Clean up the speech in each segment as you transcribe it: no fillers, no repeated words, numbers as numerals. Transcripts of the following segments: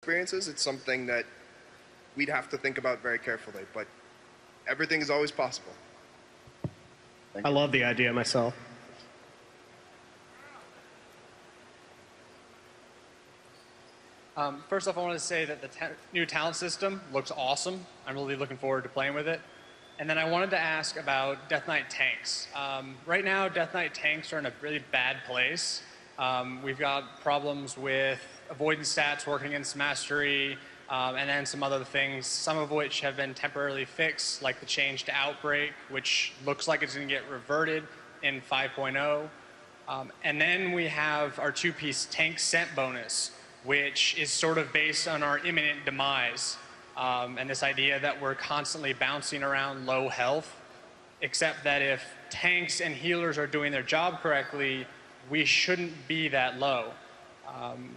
experiences, it's something that we'd have to think about very carefully, but everything is always possible. I love the idea myself. First off, I want to say that the new talent system looks awesome. I'm really looking forward to playing with it. And then I wanted to ask about Death Knight tanks. Right now, Death Knight tanks are in a really bad place. We've got problems with avoidance stats working against Mastery, and then some other things, some of which have been temporarily fixed, like the change to Outbreak, which looks like it's going to get reverted in 5.0. And then we have our two-piece tank scent bonus, which is sort of based on our imminent demise, and this idea that we're constantly bouncing around low health, except that if tanks and healers are doing their job correctly, we shouldn't be that low,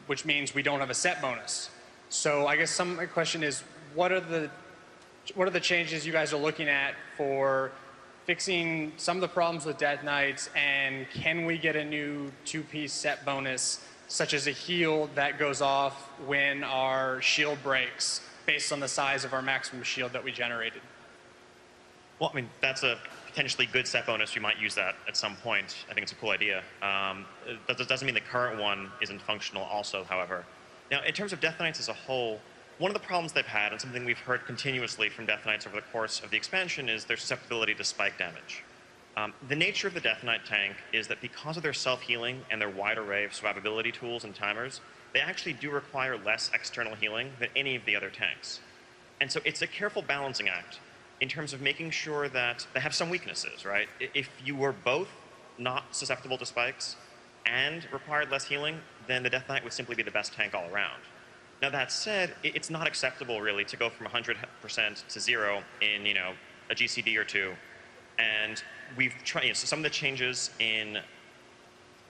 which means we don't have a set bonus. So I guess my question is, what are the changes you guys are looking at for fixing some of the problems with Death Knights, and can we get a new two-piece set bonus, such as a heal that goes off when our shield breaks based on the size of our maximum shield that we generated? Well, I mean, that's a potentially good set bonus. We might use that at some point. I think it's a cool idea. That doesn't mean the current one isn't functional also, however. Now, in terms of Death Knights as a whole, one of the problems they've had, and something we've heard continuously from Death Knights over the course of the expansion, is their susceptibility to spike damage. The nature of the Death Knight tank is that because of their self-healing and their wide array of survivability tools and timers, they actually do require less external healing than any of the other tanks. And so it's a careful balancing act in terms of making sure that they have some weaknesses, right? If you were both not susceptible to spikes and required less healing, then the Death Knight would simply be the best tank all around. Now that said, it's not acceptable really to go from 100% to 0 in, a GCD or two. And we've tried, so some of the changes in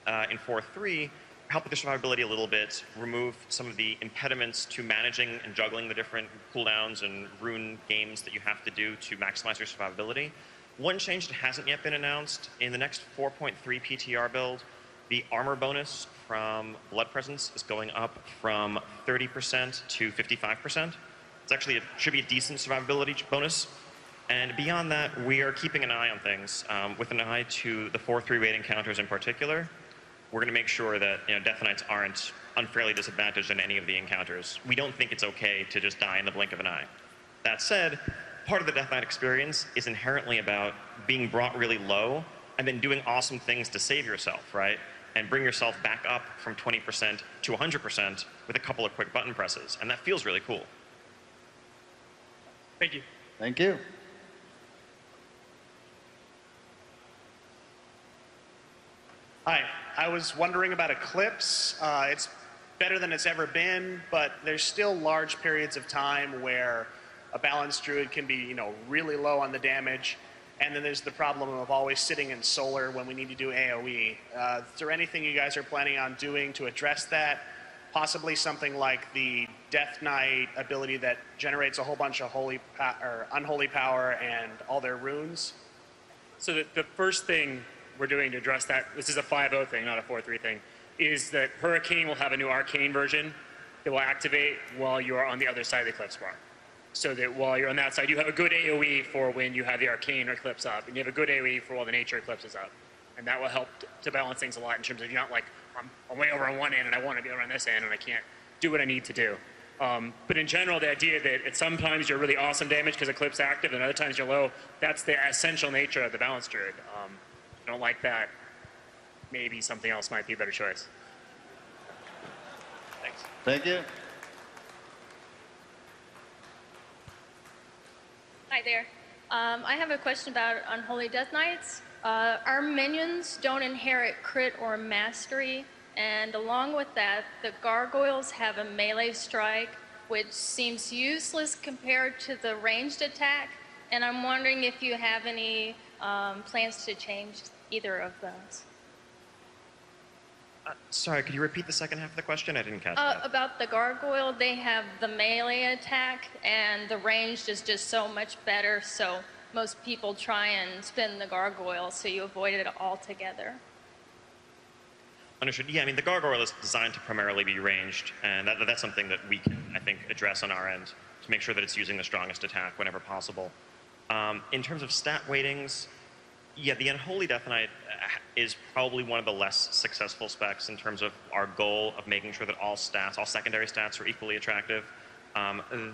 4.3 help with the survivability a little bit, remove some of the impediments to managing and juggling the different cooldowns and rune games that you have to do to maximize your survivability. One change that hasn't yet been announced, in the next 4.3 PTR build, the armor bonus from Blood Presence is going up from 30% to 55%. It's actually should be a decent survivability bonus. And beyond that, we are keeping an eye on things, with an eye to the 4.3 raid encounters in particular. We're going to make sure that Death Knights aren't unfairly disadvantaged in any of the encounters. We don't think it's okay to just die in the blink of an eye. That said, part of the Death Knight experience is inherently about being brought really low and then doing awesome things to save yourself, right? And bring yourself back up from 20% to 100% with a couple of quick button presses. And that feels really cool. Thank you. Thank you. Hi, I was wondering about Eclipse. It's better than it's ever been, but there's still large periods of time where a balanced druid can be, really low on the damage, and then there's the problem of always sitting in solar when we need to do AoE. Is there anything you guys are planning on doing to address that? Possibly something like the Death Knight ability that generates a whole bunch of unholy power and all their runes? So the first thing we're doing to address that, this is a 5.0 thing, not a 4.3 thing, is that Hurricane will have a new Arcane version that will activate while you are on the other side of the Eclipse bar. So that while you're on that side, you have a good AoE for when you have the Arcane Eclipse up, and you have a good AoE for while the Nature Eclipse is up. And that will help to balance things a lot in terms of you're not like, I'm way over on one end and I want to be over on this end and I can't do what I need to do. But in general, the idea that sometimes you're really awesome damage because Eclipse active and other times you're low, that's the essential nature of the Balance Druid. I don't like that. Maybe something else might be a better choice. Thanks. Thank you. Hi there. I have a question about Unholy Death Knights. Our minions don't inherit crit or mastery, and along with that, the gargoyles have a melee strike, which seems useless compared to the ranged attack, and I'm wondering if you have any plans to change either of those. Sorry, could you repeat the second half of the question? I didn't catch that. About the gargoyle, they have the melee attack, and the ranged is just so much better, so most people try and spin the gargoyle, so you avoid it altogether. Understood. Yeah, I mean, the gargoyle is designed to primarily be ranged, and that's something that we can, I think, address on our end to make sure that it's using the strongest attack whenever possible. In terms of stat weightings, yeah, the Unholy Death Knight is probably one of the less successful specs in terms of our goal of making sure that all stats, all secondary stats, are equally attractive.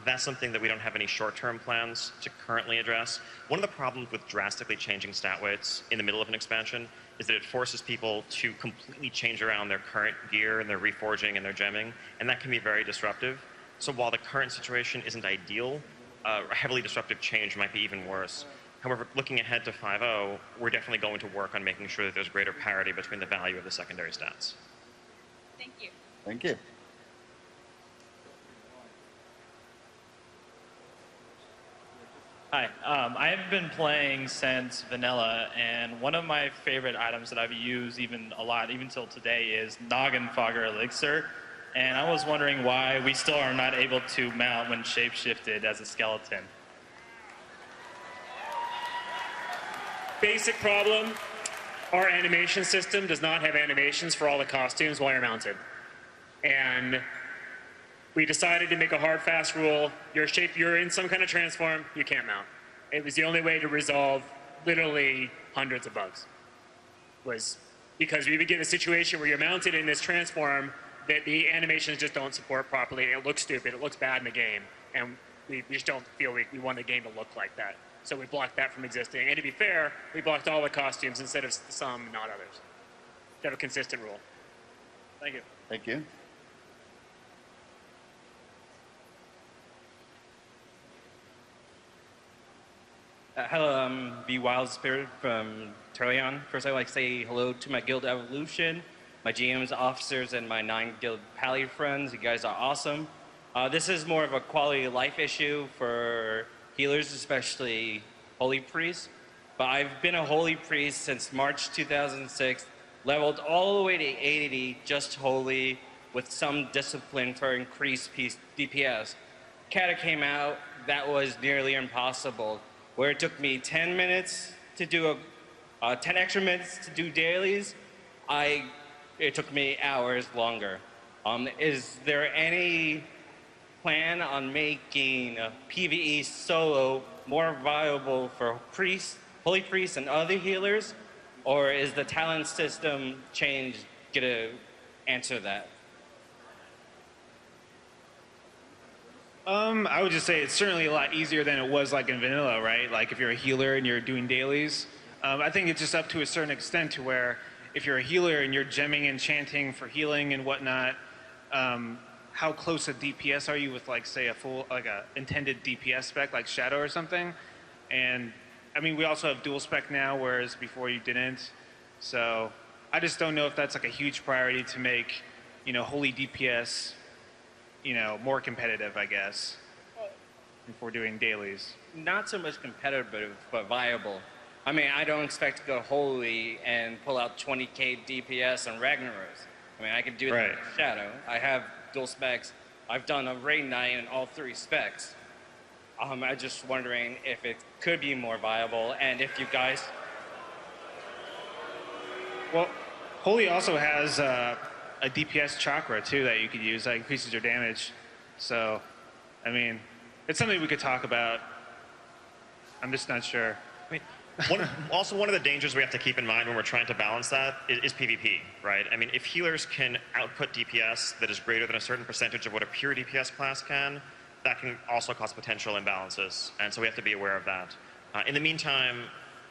That's something that we don't have any short-term plans to currently address. One of the problems with drastically changing stat weights in the middle of an expansion is that it forces people to completely change around their current gear and their reforging and their gemming, and that can be very disruptive. So while the current situation isn't ideal, a heavily disruptive change might be even worse. However, looking ahead to 5.0, we're definitely going to work on making sure that there's greater parity between the value of the secondary stats. Thank you. Thank you. Hi, I have been playing since vanilla, and one of my favorite items that I've used even a lot, even till today, is Noggin Fogger Elixir. And I was wondering why we still are not able to mount when shapeshifted as a skeleton. Basic problem, our animation system does not have animations for all the costumes while you're mounted. And we decided to make a hard, fast rule. You're in some kind of transform, you can't mount. It was the only way to resolve literally hundreds of bugs. Was because we would get a situation where you're mounted in this transform that the animations just don't support properly. It looks stupid, it looks bad in the game, and we just don't feel we want the game to look like that. So we blocked that from existing. And to be fair, we blocked all the costumes instead of some, not others. To have a consistent rule. Thank you. Thank you. Hello, I'm B Wild Spirit from Turleon. First, I'd like to say hello to my guild Evolution, my GMs, officers, and my 9 guild pally friends. You guys are awesome. This is more of a quality of life issue for healers, especially Holy Priests. But I've been a Holy Priest since March 2006, leveled all the way to 80, just Holy, with some discipline for increased DPS. Kata came out, that was nearly impossible, where it took me 10 minutes to do 10 extra minutes to do dailies. It took me hours longer. Is there any plan on making PvE solo more viable for priests, holy priests, and other healers? Or is the talent system change gonna answer that? I would just say it's certainly a lot easier than it was like in vanilla, right? Like if you're a healer and you're doing dailies. I think it's just up to a certain extent to where if you're a healer and you're gemming and chanting for healing and whatnot, how close a DPS are you with like say a full, like a intended DPS spec like Shadow or something? And I mean, we also have dual spec now, whereas before you didn't. So I just don't know if that's like a huge priority to make, you know, holy DPS, you know, more competitive, I guess, if we're doing dailies. Not so much competitive, but viable. I mean, I don't expect to go holy and pull out 20k DPS on Ragnaros. I mean, I could do that Right. in Shadow. I have dual specs. I've done a Raid Knight in all 3 specs. I'm just wondering if it could be more viable, and if you guys... Well, holy also has a DPS chakra too that you could use that increases your damage. So, I mean, it's something we could talk about. I'm just not sure. I mean, one of the dangers we have to keep in mind when we're trying to balance that is PvP, right? I mean, if healers can output DPS that is greater than a certain percentage of what a pure DPS class can, that can also cause potential imbalances, and so we have to be aware of that. In the meantime,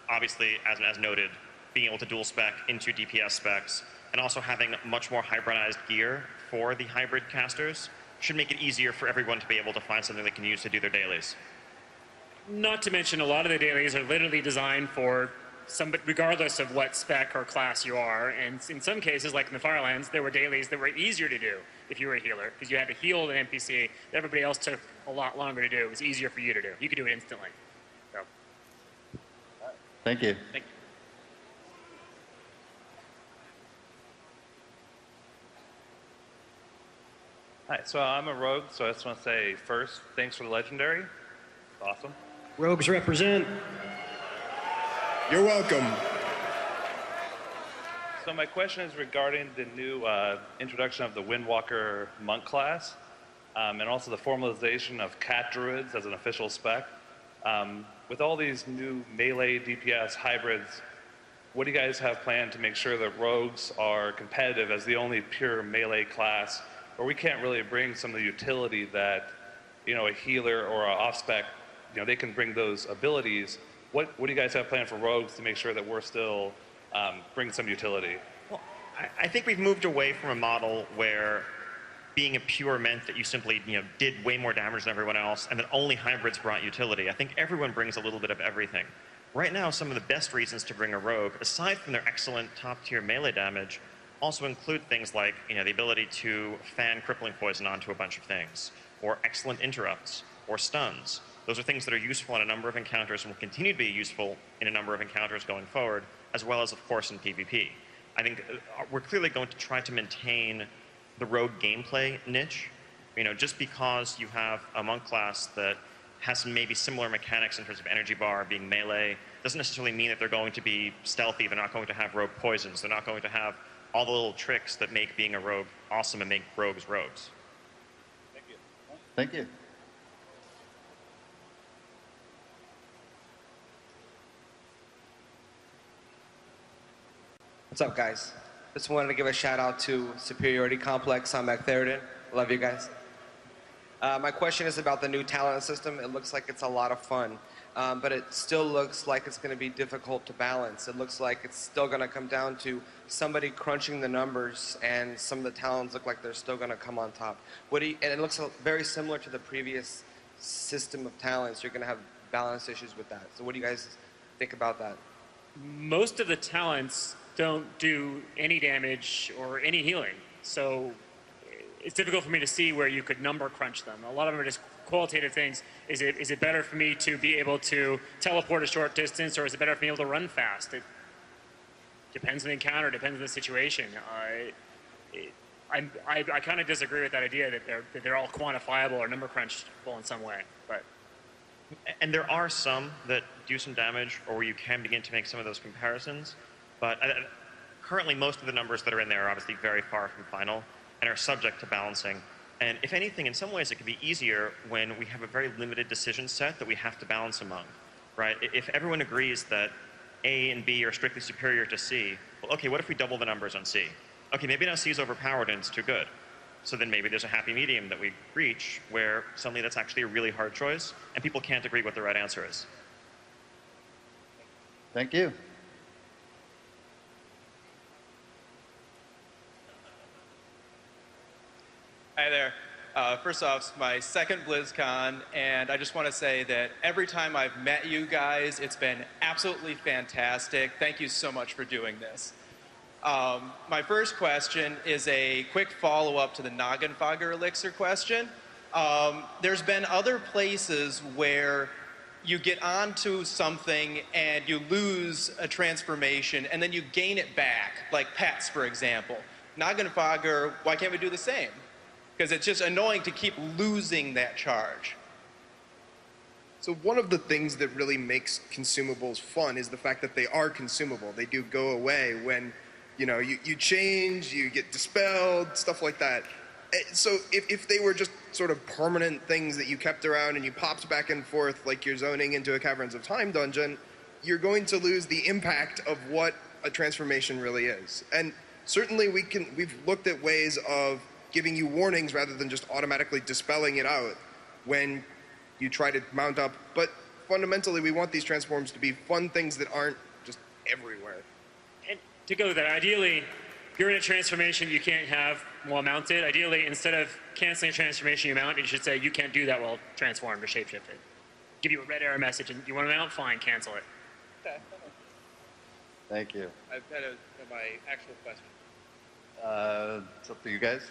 obviously, as noted, being able to dual spec into DPS specs and also having much more hybridized gear for the hybrid casters should make it easier for everyone to be able to find something they can use to do their dailies. Not to mention, a lot of the dailies are literally designed for somebody, regardless of what spec or class you are. And in some cases, like in the Firelands, there were dailies that were easier to do if you were a healer, because you had to heal an NPC that everybody else took a lot longer to do. It was easier for you to do. You could do it instantly. So. Thank you. Thank you. Hi, so I'm a rogue, so I just want to say first, thanks for the legendary. It's awesome. Rogues represent. You're welcome. So my question is regarding the new introduction of the Windwalker monk class, and also the formalization of cat druids as an official spec. With all these new melee DPS hybrids, what do you guys have planned to make sure that rogues are competitive as the only pure melee class, where we can't really bring some of the utility that, you know, a healer or an off-spec, you know, they can bring those abilities. What do you guys have planned for rogues to make sure that we're still bringing some utility? Well, I think we've moved away from a model where being a pure meant that you simply, you know, did way more damage than everyone else, and that only hybrids brought utility. I think everyone brings a little bit of everything. Right now, some of the best reasons to bring a rogue, aside from their excellent top-tier melee damage, also include things like, you know, the ability to fan crippling poison onto a bunch of things, or excellent interrupts, or stuns. Those are things that are useful in a number of encounters and will continue to be useful in a number of encounters going forward, as well as, of course, in PvP. I think we're clearly going to try to maintain the rogue gameplay niche. You know, just because you have a monk class that has some maybe similar mechanics in terms of energy bar being melee, doesn't necessarily mean that they're going to be stealthy. They're not going to have rogue poisons. They're not going to have all the little tricks that make being a rogue awesome and make rogues rogues. Thank you. Thank you. What's up, guys? Just wanted to give a shout out to Superiority Complex on McTheridan. Love you guys. My question is about the new talent system. It looks like it's a lot of fun, but it still looks like it's going to be difficult to balance. It looks like it's still going to come down to somebody crunching the numbers, and some of the talents look like they're still going to come on top. And it looks very similar to the previous system of talents. You're going to have balance issues with that. So what do you guys think about that? Most of the talents don't do any damage or any healing, so it's difficult for me to see where you could number crunch them. A lot of them are just qualitative things. Is it better for me to be able to teleport a short distance, or is it better for me able to run fast? It depends on the encounter, depends on the situation. I kind of disagree with that idea that they're all quantifiable or number crunchable in some way. And there are some that do some damage, or where you can begin to make some of those comparisons. But currently, most of the numbers that are in there are obviously very far from final and are subject to balancing. And if anything, in some ways, it can be easier when we have a very limited decision set that we have to balance among, right? If everyone agrees that A and B are strictly superior to C, well, okay, what if we double the numbers on C? Okay, maybe now C is overpowered and it's too good. So then maybe there's a happy medium that we reach where suddenly that's actually a really hard choice, and people can't agree what the right answer is. Thank you. Hi there. First off, it's my second BlizzCon, and I just want to say that every time I've met you guys, it's been absolutely fantastic. Thank you so much for doing this. My first question is a quick follow-up to the Noggenfogger elixir question. There's been other places where you get onto something and you lose a transformation, and then you gain it back, like pets, for example. Noggenfogger, why can't we do the same? Because it's just annoying to keep losing that charge. So one of the things that really makes consumables fun is the fact that they are consumable. They do go away when, you know, you change, you get dispelled, stuff like that. So if they were just sort of permanent things that you kept around and you popped back and forth like you're zoning into a Caverns of Time dungeon, you're going to lose the impact of what a transformation really is. And certainly we've looked at ways of giving you warnings rather than just automatically dispelling it out when you try to mount up. But fundamentally, we want these transforms to be fun things that aren't just everywhere. And to go with that, ideally, if you're in a transformation you can't have while mounted. Ideally, instead of canceling a transformation you mount, you should say you can't do that while transformed or shapeshifted. Give you a red error message, and you want to mount? Fine, cancel it. Thank you. I've had my actual question. It's up to you guys.